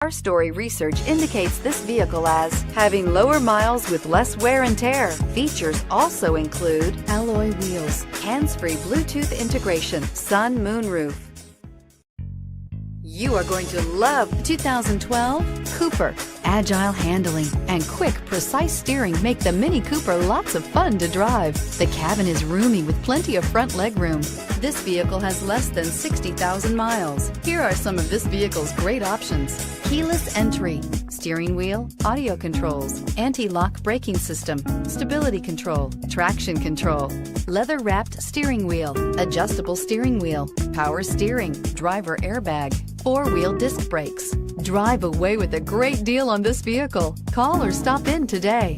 Our story research indicates this vehicle as having lower miles with less wear and tear. Features also include alloy wheels, hands-free Bluetooth integration, sun moonroof. You are going to love the 2012 Cooper. Agile handling and quick, precise steering make the Mini Cooper lots of fun to drive. The cabin is roomy with plenty of front legroom. This vehicle has less than 60,000 miles. Here are some of this vehicle's great options: keyless entry, steering wheel audio controls, anti-lock braking system, stability control, traction control, leather-wrapped steering wheel, adjustable steering wheel, power steering, driver airbag, four-wheel disc brakes. Drive away with a great deal on this vehicle. Call or stop in today.